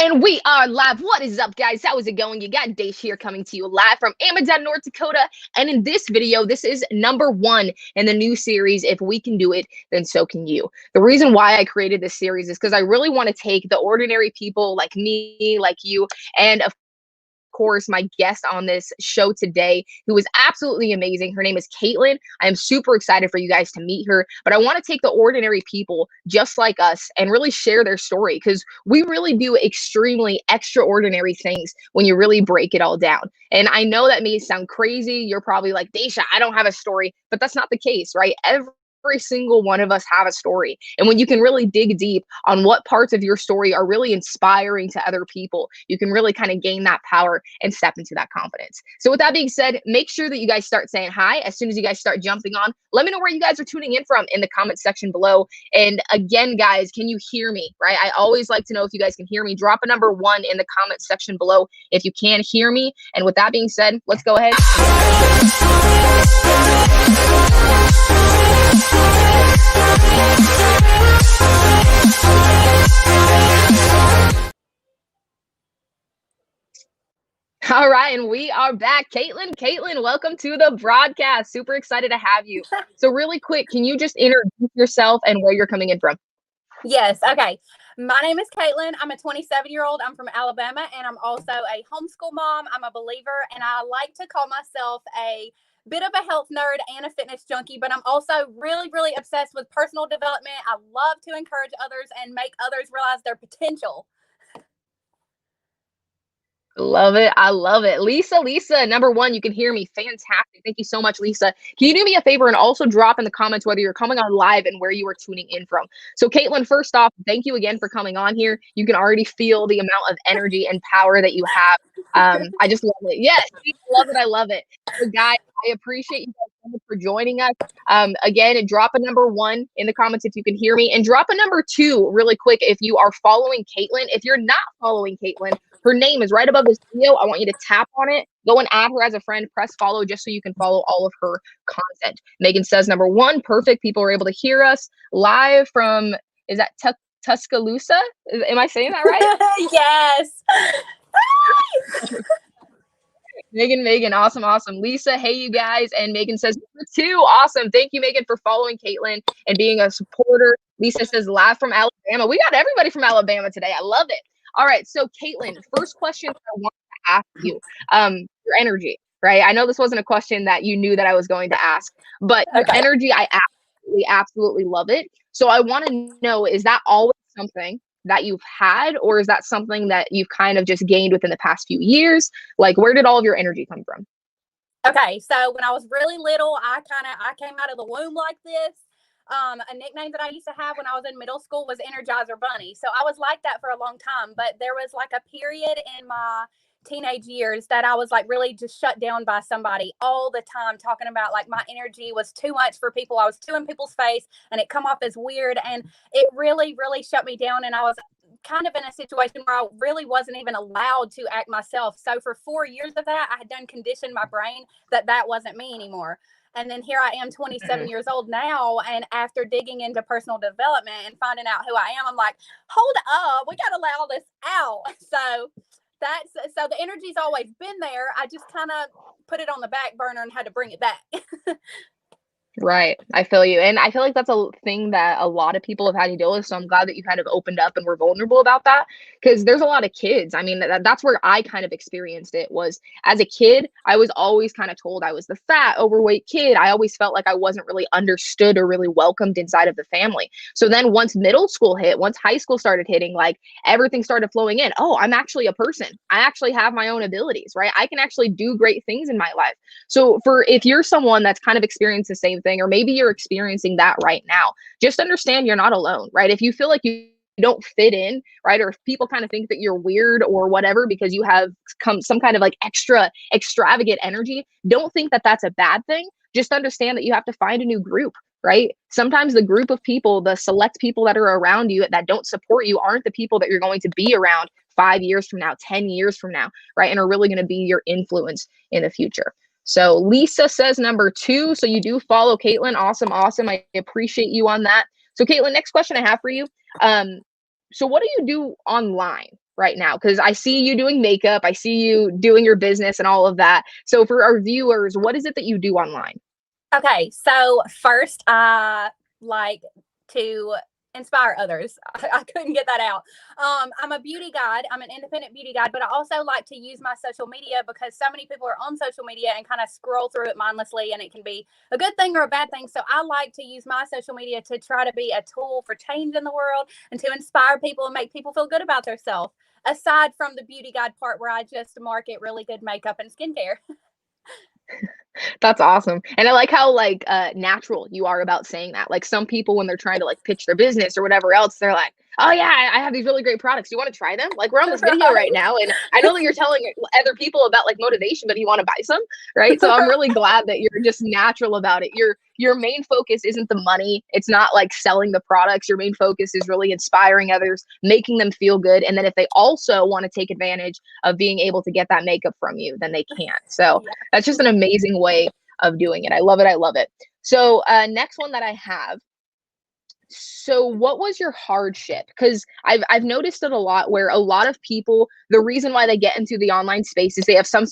And we are live. What is up, guys? How is it going? You got Dash here coming to you live from Amazon, North Dakota. And in this video, this is number 1 in the new series, If We Can Do It, Then So Can You. The reason why I created this series is because I really want to take the ordinary people like me, like you, and of course, my guest on this show today, who is absolutely amazing. Her name is Caitlin. I am super excited for you guys to meet her, but I want to take the ordinary people just like us and really share their story, because we really do extremely extraordinary things when you really break it all down. And I know that may sound crazy. You're probably like, Daisha, I don't have a story, but that's not the case, right? Every single one of us have a story. And when you can really dig deep on what parts of your story are really inspiring to other people, you can really kind of gain that power and step into that confidence. So with that being said, make sure that you guys start saying hi as soon as you guys start jumping on. Let me know where you guys are tuning in from in the comment section below. And again, guys, can you hear me, right? I always like to know if you guys can hear me. Drop a number 1 in the comment section below if you can hear me. And with that being said, let's go ahead. All right, and we are back. Caitlin, welcome to the broadcast. Super excited to have you. So really quick, can you just introduce yourself and where you're coming in from? Yes. Okay. My name is Caitlin. I'm a 27-year-old. I'm from Alabama, and I'm also a homeschool mom. I'm a believer, and I like to call myself a bit of a health nerd and a fitness junkie, but I'm also really, really obsessed with personal development. I love to encourage others and make others realize their potential. Love it. I love it. Lisa, number 1, you can hear me. Fantastic. Thank you so much, Lisa. Can you do me a favor and also drop in the comments whether you're coming on live and where you are tuning in from? So Caitlin, first off, thank you again for coming on here. You can already feel the amount of energy and power that you have. I just love it. Yes, I love it. I love it. So guys, I appreciate you guys so much for joining us. Again, drop a number 1 in the comments if you can hear me, and drop a number 2 really quick if you are following Caitlin. If you're not following Caitlin, her name is right above this video. I want you to tap on it, go and add her as a friend, press follow just so you can follow all of her content. Megan says, number 1, perfect. People are able to hear us live from, is that Tuscaloosa? Am I saying that right? Yes. Megan, awesome. Lisa, hey, you guys. And Megan says, number 2, awesome. Thank you, Megan, for following Caitlin and being a supporter. Lisa says, live from Alabama. We got everybody from Alabama today. I love it. All right, so Caitlin, first question I want to ask you, your energy, right? I know this wasn't a question that you knew that I was going to ask, but your energy, I absolutely love it. So I want to know, is that always something that you've had, or is that something that you've kind of just gained within the past few years? Like, where did all of your energy come from? Okay, so when I was really little, I came out of the womb like this. A nickname that I used to have when I was in middle school was Energizer Bunny. So I was like that for a long time, but there was like a period in my teenage years that I was like really just shut down by somebody all the time, talking about like my energy was too much for people. I was too in people's face and it come off as weird, and it really, really shut me down. And I was kind of in a situation where I really wasn't even allowed to act myself. So for 4 years of that, I had done conditioned my brain that that wasn't me anymore. And then here I am, 27 years old now. And after digging into personal development and finding out who I am, I'm like, hold up, we got to allow this out. So the energy's always been there. I just kind of put it on the back burner and had to bring it back. Right. I feel you. And I feel like that's a thing that a lot of people have had to deal with. So I'm glad that you kind of opened up and were vulnerable about that, because there's a lot of kids. I mean, that's where I kind of experienced it. Was as a kid, I was always kind of told I was the fat, overweight kid. I always felt like I wasn't really understood or really welcomed inside of the family. So then once middle school hit, once high school started hitting, like everything started flowing in. Oh, I'm actually a person. I actually have my own abilities, right? I can actually do great things in my life. So if you're someone that's kind of experienced the same thing, or maybe you're experiencing that right now, just understand you're not alone, right? If you feel like you don't fit in, right, or if people kind of think that you're weird or whatever because you have some kind of like extravagant energy, don't think that that's a bad thing. Just understand that you have to find a new group, right? Sometimes the group of people, the select people that are around you that don't support you, aren't the people that you're going to be around 5 years from now, 10 years from now, right? And are really going to be your influence in the future. So Lisa says number 2. So you do follow Caitlin. Awesome. I appreciate you on that. So Caitlin, next question I have for you. So what do you do online? right now? Because I see you doing makeup, I see you doing your business and all of that. So for our viewers, what is it that you do online? Okay, so first, I like to inspire others. I couldn't get that out. I'm a beauty guide. I'm an independent beauty guide, but I also like to use my social media because so many people are on social media and kind of scroll through it mindlessly, and it can be a good thing or a bad thing. So I like to use my social media to try to be a tool for change in the world and to inspire people and make people feel good about themselves. Aside from the beauty guide part where I just market really good makeup and skincare. That's awesome. And I like how like natural you are about saying that. Like some people when they're trying to like pitch their business or whatever else, they're like, "Oh yeah, I have these really great products. You want to try them?" Like we're on this video right Right. now and I know that you're telling other people about like motivation, but you want to buy some, right? So I'm really glad that you're just natural about it. Your main focus isn't the money. It's not like selling the products. Your main focus is really inspiring others, making them feel good. And then if they also want to take advantage of being able to get that makeup from you, then they can. So Yeah. that's just an amazing way of doing it. I love it. I love it. So, next one that I have. So, what was your hardship? Because I've noticed it a lot where a lot of people, the reason why they get into the online space is they have some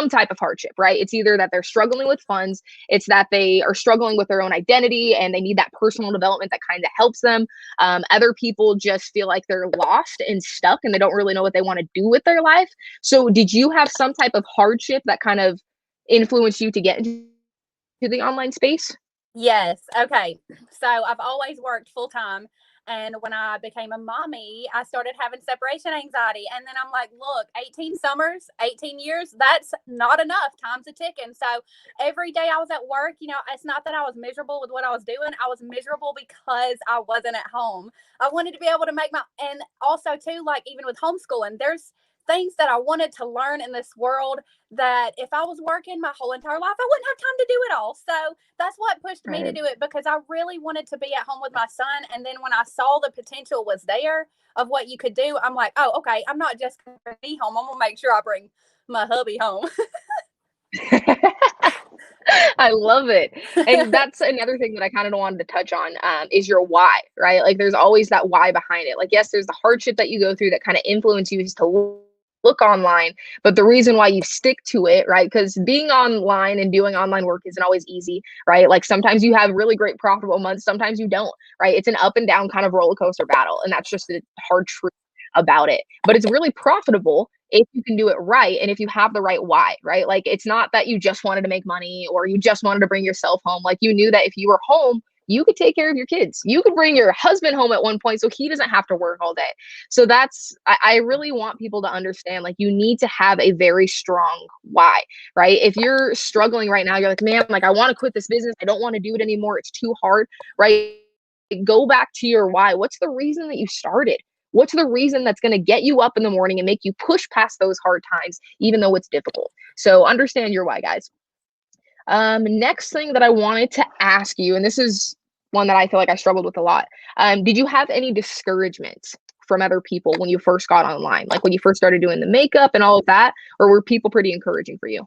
type of hardship, right? It's either that they're struggling with funds, it's that they are struggling with their own identity and they need that personal development that kind of helps them. Other people just feel like they're lost and stuck and they don't really know what they want to do with their life. So, did you have some type of hardship that kind of influenced you to get into the online space? Yes. Okay. So I've always worked full time. And when I became a mommy, I started having separation anxiety. And then I'm like, look, 18 summers, 18 years, that's not enough. Time's a ticking. So every day I was at work, it's not that I was miserable with what I was doing. I was miserable because I wasn't at home. I wanted to be able to and also too, like even with homeschooling, there's things that I wanted to learn in this world that if I was working my whole entire life, I wouldn't have time to do it all. So that's what pushed me to Right. do it because I really wanted to be at home with my son. And then when I saw the potential was there of what you could do, I'm like, oh, okay, I'm not just going to bring me home. I'm going to make sure I bring my hubby home. I love it. And that's another thing that I kind of wanted to touch on is your why, right? Like there's always that why behind it. Like, yes, there's the hardship that you go through that kind of influence you to look online, but the reason why you stick to it, right? Because being online and doing online work isn't always easy, right? Like sometimes you have really great profitable months, sometimes you don't, right? It's an up and down kind of roller coaster battle. And that's just the hard truth about it. But it's really profitable if you can do it right and if you have the right why, right? Like it's not that you just wanted to make money or you just wanted to bring yourself home. Like you knew that if you were home, you could take care of your kids. You could bring your husband home at one point so he doesn't have to work all day. So I really want people to understand like you need to have a very strong why, right? If you're struggling right now, you're like, man, like I want to quit this business. I don't want to do it anymore. It's too hard, right? Go back to your why. What's the reason that you started? What's the reason that's going to get you up in the morning and make you push past those hard times, even though it's difficult? So understand your why, guys. Next thing that I wanted to ask you, and this is one that I feel like I struggled with a lot. Did you have any discouragement from other people when you first got online? Like when you first started doing the makeup and all of that, or were people pretty encouraging for you?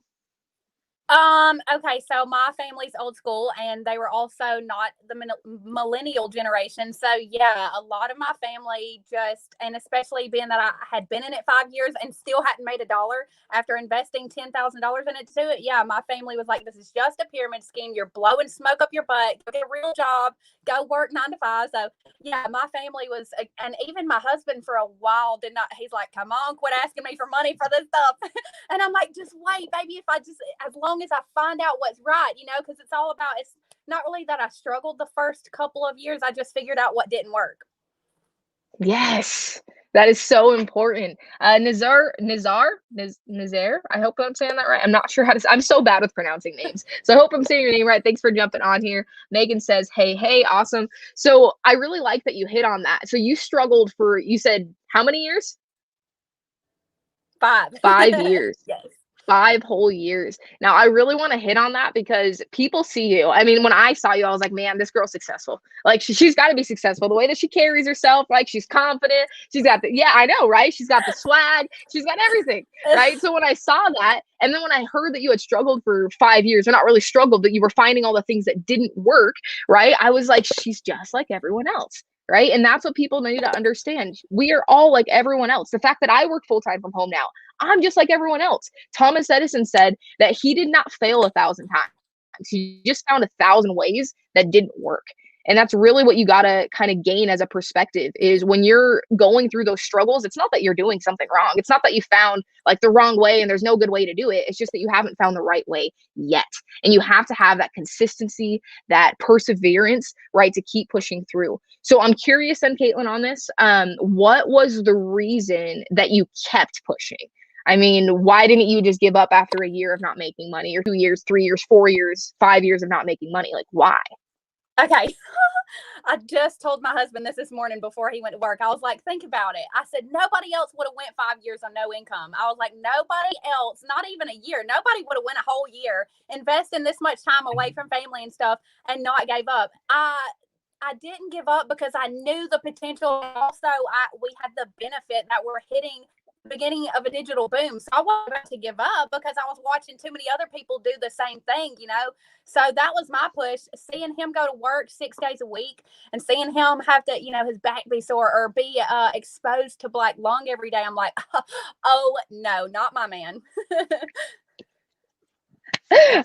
Okay, so my family's old school and they were also not the millennial generation. So yeah, a lot of my family just, and especially being that I had been in it 5 years and still hadn't made a dollar after investing $10,000 in it to do it. Yeah, my family was like, this is just a pyramid scheme. You're blowing smoke up your butt. Go get a real job. Go work 9 to 5. So yeah, my family was, and even my husband for a while did not, he's like, come on, quit asking me for money for this stuff. And I'm like, just wait, baby. If I just, as long as I find out what's right, because it's all about, it's not really that I struggled the first couple of years. I just figured out what didn't work. Yes, that is so important. Nazar, I hope I'm saying that right. I'm not sure how to I'm so bad with pronouncing names. So I hope I'm saying your name right. Thanks for jumping on here. Megan says, hey, hey, awesome. So I really like that you hit on that. So you struggled for, you said how many years? 5. 5 years. Yes. 5 whole years. Now, I really want to hit on that because people see you. I mean, when I saw you, I was like, man, this girl's successful. Like, she's got to be successful. The way that she carries herself, like, she's confident. She's got yeah, I know, right? She's got the swag. She's got everything, right? So when I saw that, and then when I heard that you had struggled for 5 years, or not really struggled, but you were finding all the things that didn't work, right? I was like, she's just like everyone else. right? And that's what people need to understand. We are all like everyone else. The fact that I work full time from home now, I'm just like everyone else. Thomas Edison said that he did not fail 1,000 times. He just found 1,000 ways that didn't work. And that's really what you got to kind of gain as a perspective is when you're going through those struggles, it's not that you're doing something wrong. It's not that you found like the wrong way and there's no good way to do it. It's just that you haven't found the right way yet. And you have to have that consistency, that perseverance, right, to keep pushing through. So I'm curious then, Caitlin, on this. What was the reason that you kept pushing? I mean, why didn't you just give up after a year of not making money or 2 years, 3 years, 4 years, 5 years of not making money? Like, why? Okay. I just told my husband this morning before he went to work. I was like, think about it. I said, nobody else would have went 5 years on no income. I was like, nobody else, not even a year, nobody would have went a whole year, investing this much time away from family and stuff and not gave up. I didn't give up because I knew the potential. Also, we had the benefit that we're hitting beginning of a digital boom. So I wasn't about to give up because I was watching too many other people do the same thing, you know? So that was my push. Seeing him go to work 6 days a week and seeing him have to, you know, his back be sore or be exposed to black lung every day. I'm like, oh no, not my man.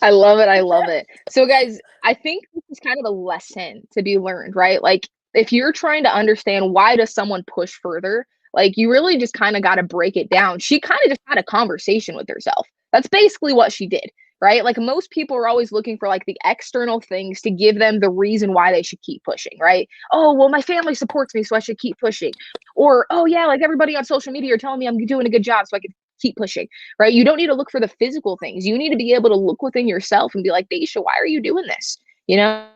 I love it. I love it. So guys, I think this is kind of a lesson to be learned, right? Like if you're trying to understand why does someone push further, like you really just kind of got to break it down. She kind of just had a conversation with herself. That's basically what she did, right? Like most people are always looking for like the external things to give them the reason why they should keep pushing, right? Oh, well, my family supports me, so I should keep pushing. Or, oh yeah, like everybody on social media are telling me I'm doing a good job, so I can keep pushing, right? You don't need to look for the physical things. You need to be able to look within yourself and be like, Daisha, why are you doing this? You know,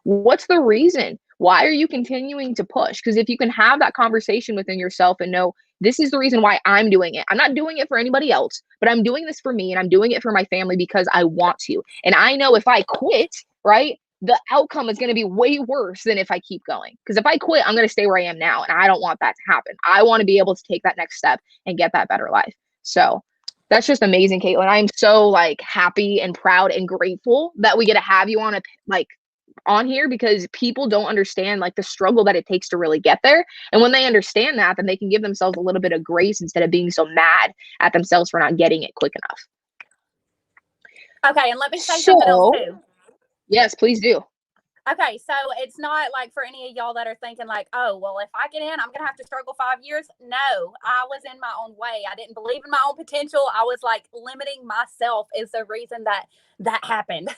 what's the reason? Why are you continuing to push? Because if you can have that conversation within yourself and know this is the reason why I'm doing it. I'm not doing it for anybody else, but I'm doing this for me and I'm doing it for my family because I want to. And I know if I quit, right, the outcome is going to be way worse than if I keep going. Because if I quit, I'm going to stay where I am now. And I don't want that to happen. I want to be able to take that next step and get that better life. So that's just amazing, Caitlin. I'm so like happy and proud and grateful that we get to have you on a on here because people don't understand like the struggle that it takes to really get there. And when they understand that, then they can give themselves a little bit of grace instead of being so mad at themselves for not getting it quick enough. Okay, and let me say something else too. Yes, please do. Okay, so it's not like for any of y'all that are thinking like, oh, well, if I get in, I'm going to have to struggle 5 years. No, I was in my own way. I didn't believe in my own potential. I was like limiting myself is the reason that happened.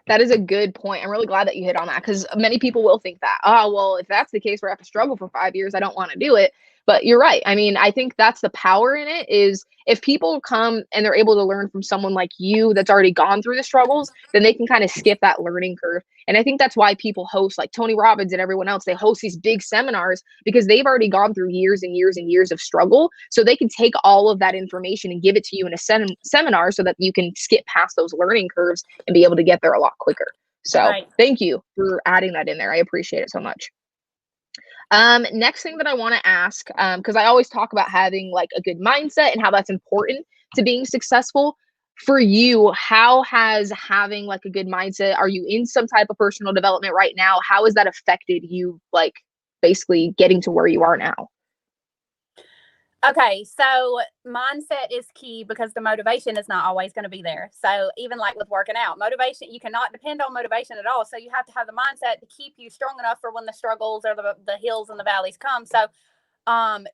That is a good point. I'm really glad that you hit on that because many people will think that, oh, well, if that's the case where I have to struggle for 5 years, I don't want to do it. But you're right. I mean, I think that's the power in it is if people come and they're able to learn from someone like you that's already gone through the struggles, then they can kind of skip that learning curve. And I think that's why people host like Tony Robbins and everyone else. They host these big seminars because they've already gone through years and years and years of struggle. So they can take all of that information and give it to you in a seminar so that you can skip past those learning curves and be able to get there a lot quicker. So Thank you for adding that in there. I appreciate it so much. Next thing that I want to ask, because I always talk about having like a good mindset and how that's important to being successful. For you, how has having like a good mindset, are you in some type of personal development right now? How has that affected you, like basically getting to where you are now? Okay, so mindset is key because the motivation is not always going to be there. So even like with working out, motivation, you cannot depend on motivation at all. So you have to have the mindset to keep you strong enough for when the struggles or the hills and the valleys come. So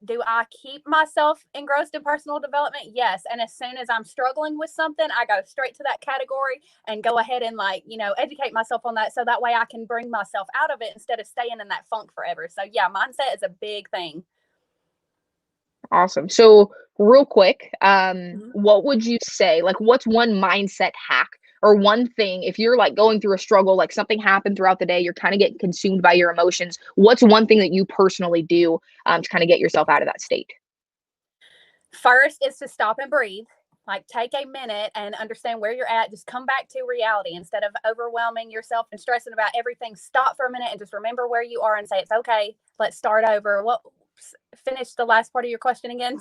do I keep myself engrossed in personal development? Yes. And as soon as I'm struggling with something, I go straight to that category and go ahead and like, you know, educate myself on that. So that way I can bring myself out of it instead of staying in that funk forever. So yeah, mindset is a big thing. Awesome. So real quick, what would you say, like what's one mindset hack or one thing, if you're like going through a struggle, like something happened throughout the day, you're kind of getting consumed by your emotions. What's one thing that you personally do to kind of get yourself out of that state? First is to stop and breathe. Like take a minute and understand where you're at. Just come back to reality instead of overwhelming yourself and stressing about everything. Stop for a minute and just remember where you are and say, it's okay. Let's start over. Finish the last part of your question again.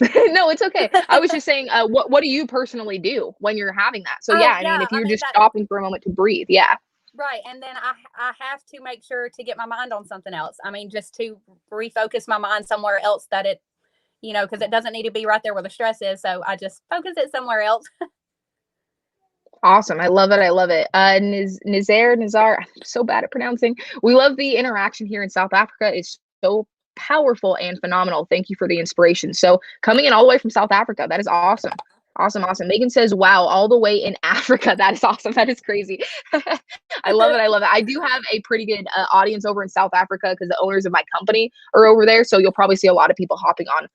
No, it's okay. I was just saying, what do you personally do when you're having that? So yeah, I mean, if you're just stopping for a moment to breathe, yeah. Right. And then I have to make sure to get my mind on something else. I mean, just to refocus my mind somewhere else that it, because it doesn't need to be right there where the stress is. So I just focus it somewhere else. Awesome. I love it. I love it. Nizar, I'm so bad at pronouncing. We love the interaction here in South Africa. It's so powerful and phenomenal. Thank you for the inspiration. So coming in all the way from South Africa, that is awesome. Awesome, awesome. Megan says, wow, all the way in Africa. That is awesome. That is crazy. I love it. I love it. I do have a pretty good audience over in South Africa because the owners of my company are over there. So you'll probably see a lot of people hopping on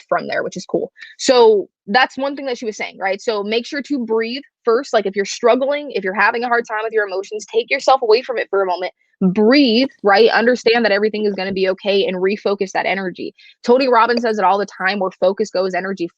from there, which is cool. So that's one thing that she was saying, right? So make sure to breathe first. Like if you're struggling, if you're having a hard time with your emotions, take yourself away from it for a moment. Breathe, right? Understand that everything is going to be okay and refocus that energy. Tony Robbins says it all the time, where focus goes, energy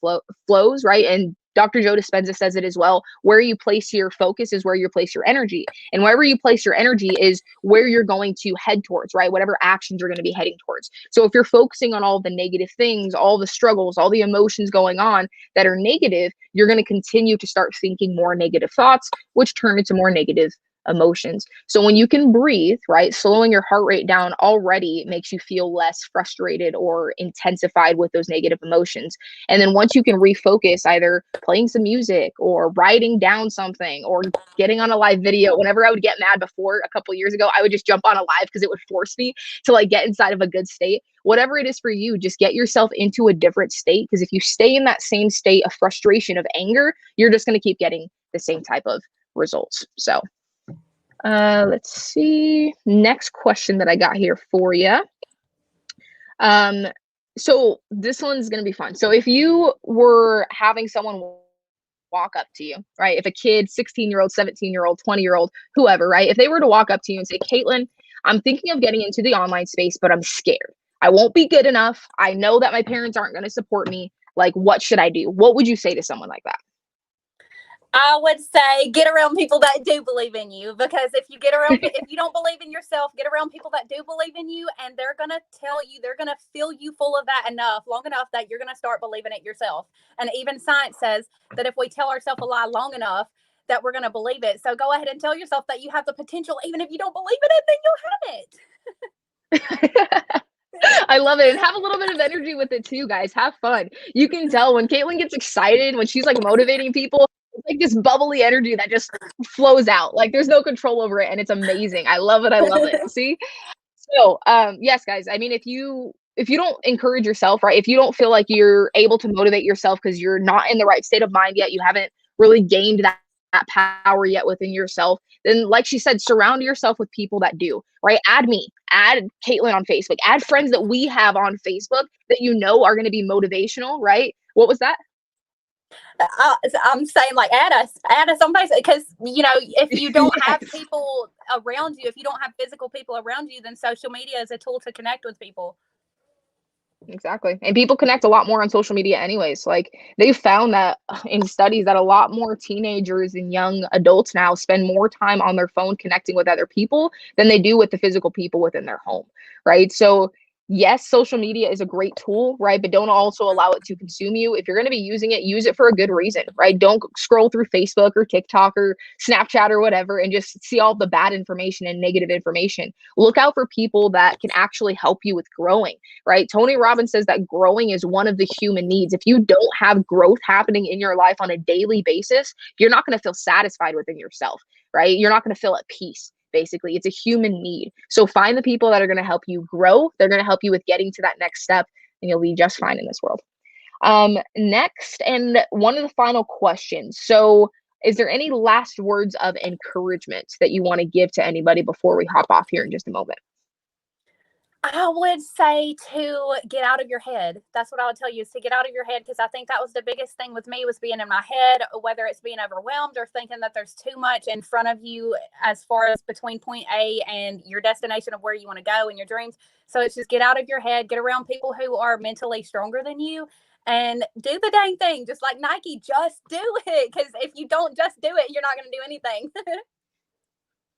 flows, right? And Dr. Joe Dispenza says it as well. Where you place your focus is where you place your energy. And wherever you place your energy is where you're going to head towards, right? Whatever actions you're going to be heading towards. So if you're focusing on all the negative things, all the struggles, all the emotions going on that are negative, you're going to continue to start thinking more negative thoughts, which turn into more negative emotions. So when you can breathe, right, slowing your heart rate down already makes you feel less frustrated or intensified with those negative emotions. And then once you can refocus, either playing some music or writing down something or getting on a live video. Whenever I would get mad before a couple years ago, I would just jump on a live because it would force me to like get inside of a good state. Whatever it is for you, just get yourself into a different state, because if you stay in that same state of frustration, of anger, you're just going to keep getting the same type of results. So let's see. Next question that I got here for you. So this one's going to be fun. So if you were having someone walk up to you, right? If a kid, 16-year-old, 17-year-old, 20-year-old, whoever, right? If they were to walk up to you and say, Caitlin, I'm thinking of getting into the online space, but I'm scared. I won't be good enough. I know that my parents aren't going to support me. Like, what should I do? What would you say to someone like that? I would say get around people that do believe in you, because if you don't believe in yourself, get around people that do believe in you, and they're going to tell you, they're going to fill you full of that long enough that you're going to start believing it yourself. And even science says that if we tell ourselves a lie long enough, that we're going to believe it. So go ahead and tell yourself that you have the potential. Even if you don't believe in it, then you'll have it. I love it. And have a little bit of energy with it too, guys. Have fun. You can tell when Caitlin gets excited, when she's like motivating people, it's like this bubbly energy that just flows out. Like there's no control over it. And it's amazing. I love it. I love it. See? So yes, guys. I mean, if you don't encourage yourself, right? If you don't feel like you're able to motivate yourself because you're not in the right state of mind yet, you haven't really gained that power yet within yourself, then like she said, surround yourself with people that do, right? Add me, add Caitlin on Facebook, add friends that we have on Facebook that you know are going to be motivational, right? What was that? I'm saying, like, add us on Facebook, because if you don't have people around you, if you don't have physical people around you, then social media is a tool to connect with people. Exactly. And people connect a lot more on social media anyways. Like they've found that in studies that a lot more teenagers and young adults now spend more time on their phone connecting with other people than they do with the physical people within their home, right? So yes, social media is a great tool, right? But don't also allow it to consume you. If you're going to be using it, use it for a good reason, right? Don't scroll through Facebook or TikTok or Snapchat or whatever and just see all the bad information and negative information. Look out for people that can actually help you with growing, right? Tony Robbins says that growing is one of the human needs. If you don't have growth happening in your life on a daily basis, you're not going to feel satisfied within yourself, right? You're not going to feel at peace. Basically, it's a human need. So find the people that are going to help you grow. They're going to help you with getting to that next step, and you'll be just fine in this world. Next, and one of the final questions. So is there any last words of encouragement that you want to give to anybody before we hop off here in just a moment? I would say to get out of your head. That's what I would tell you, is to get out of your head, because I think that was the biggest thing with me, was being in my head, whether it's being overwhelmed or thinking that there's too much in front of you as far as between point A and your destination of where you want to go and your dreams. So it's just get out of your head, get around people who are mentally stronger than you, and do the dang thing. Just like Nike, just do it. Because if you don't just do it, you're not going to do anything.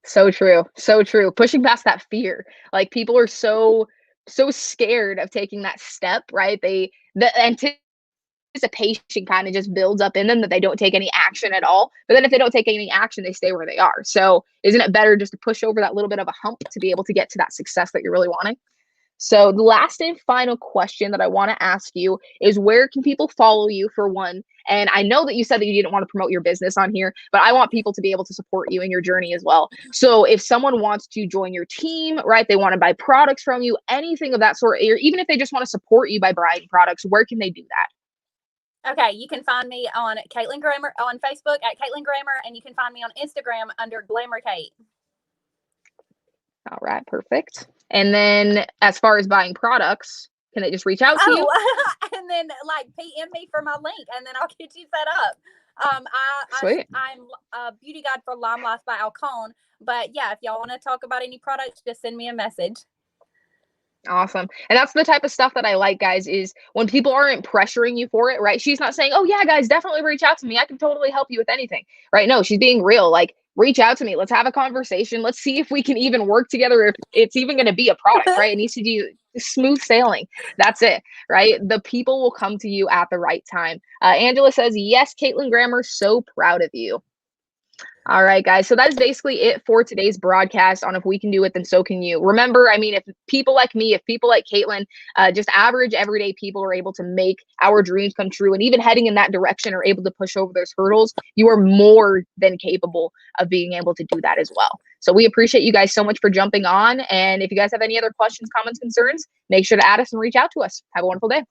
So true. So true. Pushing past that fear. Like people are so scared of taking that step, right? The anticipation kind of just builds up in them that they don't take any action at all. But then if they don't take any action, they stay where they are. So isn't it better just to push over that little bit of a hump to be able to get to that success that you're really wanting? So the last and final question that I want to ask you is, where can people follow you, for one? And I know that you said that you didn't want to promote your business on here, but I want people to be able to support you in your journey as well. So if someone wants to join your team, right, they want to buy products from you, anything of that sort, or even if they just want to support you by buying products, where can they do that? Okay, you can find me on Caitlin Grammer on Facebook at Caitlin Grammer, and you can find me on Instagram under Glamour Kate. All right, perfect. And then as far as buying products, can they just reach out to you? And then like PM me for my link, and then I'll get you set up. Sweet. I'm a beauty guide for Lime Life by Alcone. But yeah, if y'all want to talk about any products, just send me a message. Awesome. And that's the type of stuff that I like, guys, is when people aren't pressuring you for it, right? She's not saying, oh yeah, guys, definitely reach out to me, I can totally help you with anything, right? No, she's being real. Like, reach out to me. Let's have a conversation. Let's see if we can even work together, if it's even going to be a product, right? It needs to do smooth sailing. That's it, right? The people will come to you at the right time. Angela says, yes, Caitlin Grammer, so proud of you. All right, guys. So that is basically it for today's broadcast on If We Can Do It, Then So Can You. Remember, I mean, if people like me, if people like Caitlin, just average, everyday people are able to make our dreams come true, and even heading in that direction are able to push over those hurdles, you are more than capable of being able to do that as well. So we appreciate you guys so much for jumping on. And if you guys have any other questions, comments, concerns, make sure to add us and reach out to us. Have a wonderful day.